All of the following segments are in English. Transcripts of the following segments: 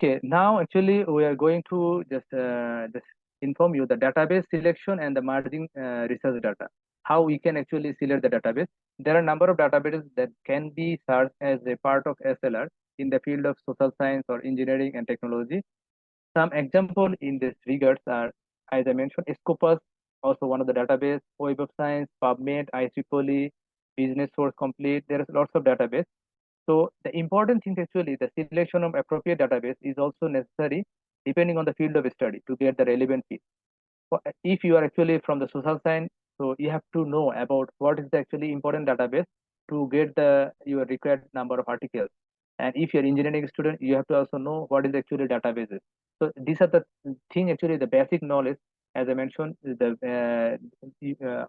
Okay, now actually we are going to just inform you the database selection and the merging research data. How we can actually select the database. There are a number of databases that can be searched as a part of SLR in the field of social science or engineering and technology. Some example in this regards are, as I mentioned, Scopus, also one of the database, Web of Science, PubMed, IEEE, Business Source Complete. There is lots of database. So the important thing actually, the selection of appropriate database is also necessary depending on the field of study to get the relevant field. If you are actually from the social science, so you have to know about what is the actually important database to get the your required number of articles. And if you're engineering student, you have to also know what is actually databases. So these are the thing actually the basic knowledge. As I mentioned, the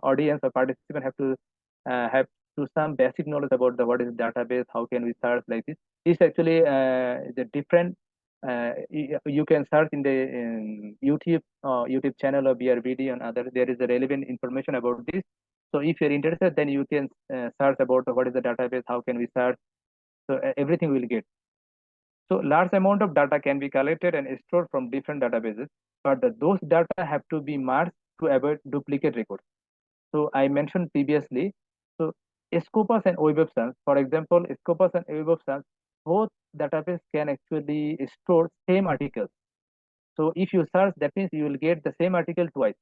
audience or participant have to some basic knowledge about the what is database, how can we search like this. This actually the different you can search in the YouTube channel of BRWD and other. There is a relevant information about this. So if you're interested, then you can search about what is the database, how can we search. So everything will get. So large amount of data can be collected and stored from different databases, but those data have to be merged to avoid duplicate records. So I mentioned previously. So Scopus and Web of Science, for example, Scopus and Web of Science, both database can actually store same articles. So if you search, that means you will get the same article twice.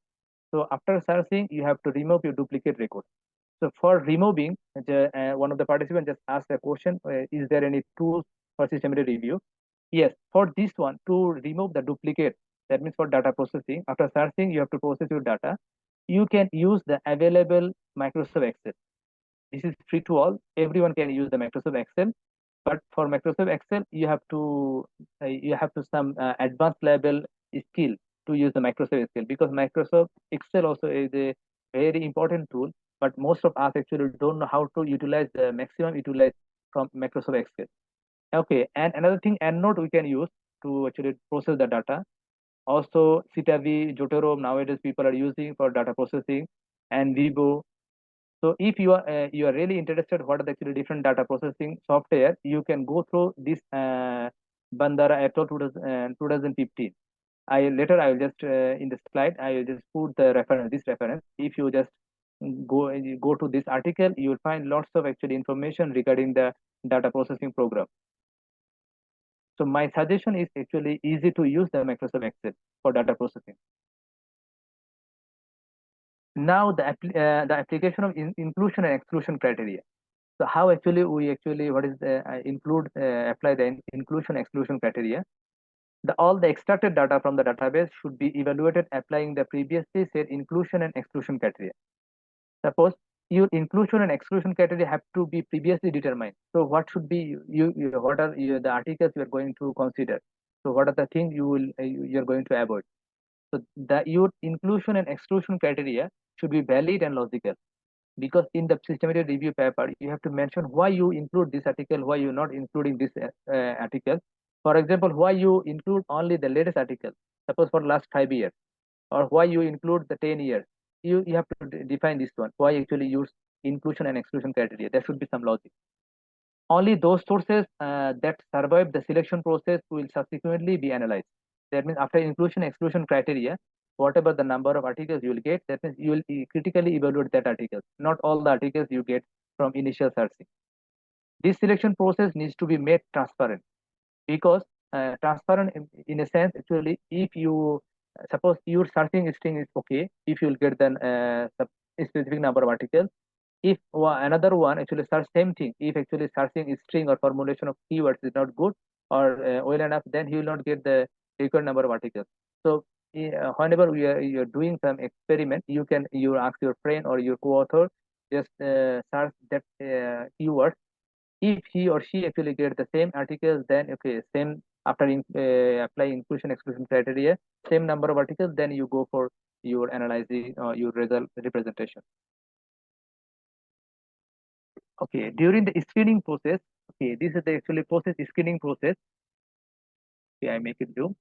So after searching, you have to remove your duplicate record. So for removing, one of the participants just asked a question: is there any tools for systematic review? Yes, for this one to remove the duplicate, that means for data processing. After searching, you have to process your data. You can use the available Microsoft Excel. This is free to all. Everyone can use the Microsoft Excel, but for Microsoft Excel, you have to some advanced level skill to use the Microsoft Excel, because Microsoft Excel also is a very important tool. But most of us actually don't know how to utilize the maximum utilize from Microsoft Excel. Okay, and another thing, EndNote we can use to actually process the data. Also, Citavi, Jotaro nowadays people are using for data processing, and Vivo. So if you are really interested what are the actually different data processing software, you can go through this Bandara et al. 2015. I will just in the slide I will just put the reference, this reference. If you just go to this article, you will find lots of actually information regarding the data processing program. So my suggestion is actually easy to use the Microsoft Excel for data processing. Now the application of inclusion and exclusion criteria. So how actually we actually what is the apply the inclusion exclusion criteria. All the extracted data from the database should be evaluated applying the previously said inclusion and exclusion criteria. Suppose your inclusion and exclusion criteria have to be previously determined. So what should be what are the articles you are going to consider? So what are the things you are going to avoid? So your inclusion and exclusion criteria should be valid and logical, because in the systematic review paper you have to mention why you include this article, why you not including this article. For example, why you include only the latest article, suppose for last 5 years, or why you include the 10 years. You have to define this one, why actually use inclusion and exclusion criteria. There should be some logic. Only those sources that survive the selection process will subsequently be analyzed. That means after inclusion exclusion criteria, whatever the number of articles you will get, that means you will critically evaluate that article, not all the articles you get from initial searching. This selection process needs to be made transparent, because transparent in a sense, actually, if you suppose your searching string is okay, if you will get then a specific number of articles. If another one actually search same thing, if actually searching string or formulation of keywords is not good or well enough, then he will not get the required number of articles. So whenever you're doing some experiment, you ask your friend or your co-author, just search that keyword. If he or she actually get the same articles, then okay, same after apply inclusion exclusion criteria, same number of articles, then you go for your analyzing your result representation. Okay, during the screening process, okay, this is the actually process screening process. Okay, I make it zoom.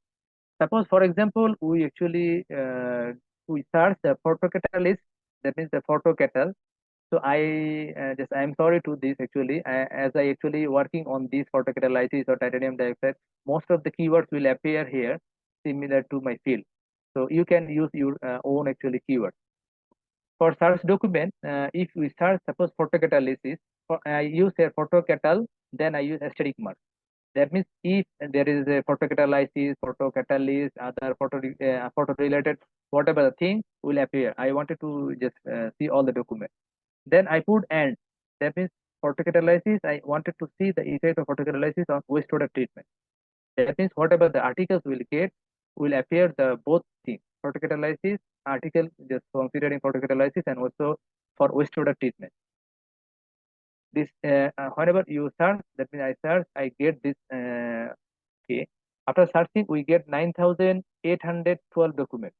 Suppose, for example, we actually we search the photo catalyst, that means the photo catalog. So I'm sorry to this actually, as I actually working on these photocatalysis or titanium dioxide, most of the keywords will appear here similar to my field. So you can use your own actually keyword. For search document, if we search suppose photocatalysis, I use a photocatal, then I use asterisk mark. That means if there is a photocatalysis, photocatalyst, other photo related whatever the thing will appear. I wanted to just see all the document. Then I put and. That means photocatalysis. I wanted to see the effect of photocatalysis on wastewater treatment. That means whatever the articles will get will appear the both things. Photocatalysis article just considering photocatalysis and also for wastewater treatment. This whenever you search, that means I search, I get this. Okay. After searching, we get 9,812 documents.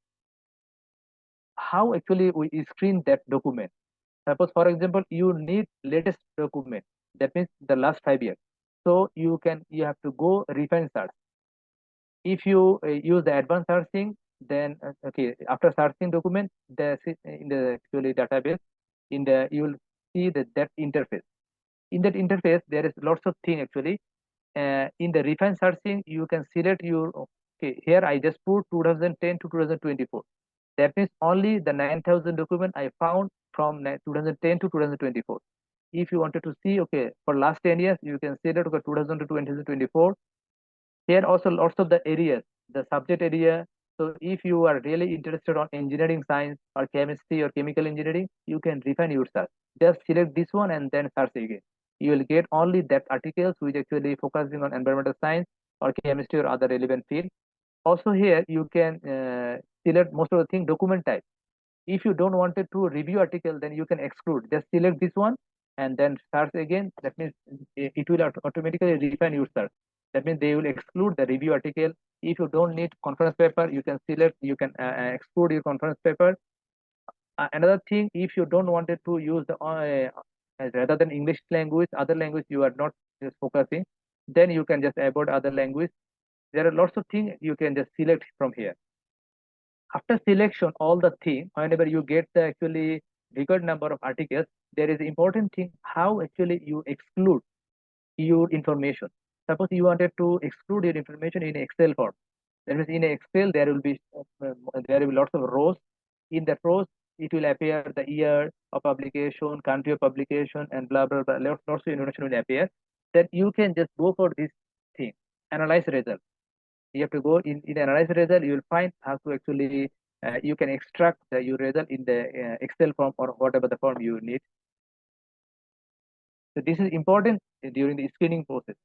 How actually we screen that document? Suppose, for example, you need latest document. That means the last 5 years. So you have to go refine search. If you use the advanced searching, then okay, after searching document, in the actually database, you will see that interface. In that interface, there is lots of thing actually. In the refine searching, you can select your okay. Here I just put 2010 to 2024. That means only the 9,000 document I found from 2010 to 2024. If you wanted to see, okay, for last 10 years, you can see that okay, 2000 to 2024. Here also lots of the areas, the subject area. So if you are really interested on engineering science or chemistry or chemical engineering, you can refine yourself. Just select this one and then search again. You will get only that articles which actually focusing on environmental science or chemistry or other relevant field. Also here you can select most of the thing document type. If you don't want it to review article, then you can exclude. Just select this one and then search again. That means it will automatically refine your search. That means they will exclude the review article. If you don't need conference paper, you can select, you can exclude your conference paper. Another thing, if you don't want it to use the rather than English language, other language you are not just focusing, then you can just avoid other language. There are lots of things you can just select from here. After selection all the thing, whenever you get the actually record number of articles, there is important thing how actually you exclude your information. Suppose you wanted to exclude your information in Excel form. That means in Excel there will be lots of rows. In the rows it will appear the year of publication, country of publication, and blah blah blah. Lots of information will appear. Then you can just go for this thing, analyze result. You have to go in analyze result. You will find how to actually you can extract your result in the Excel form or whatever the form you need. So this is important during the screening process.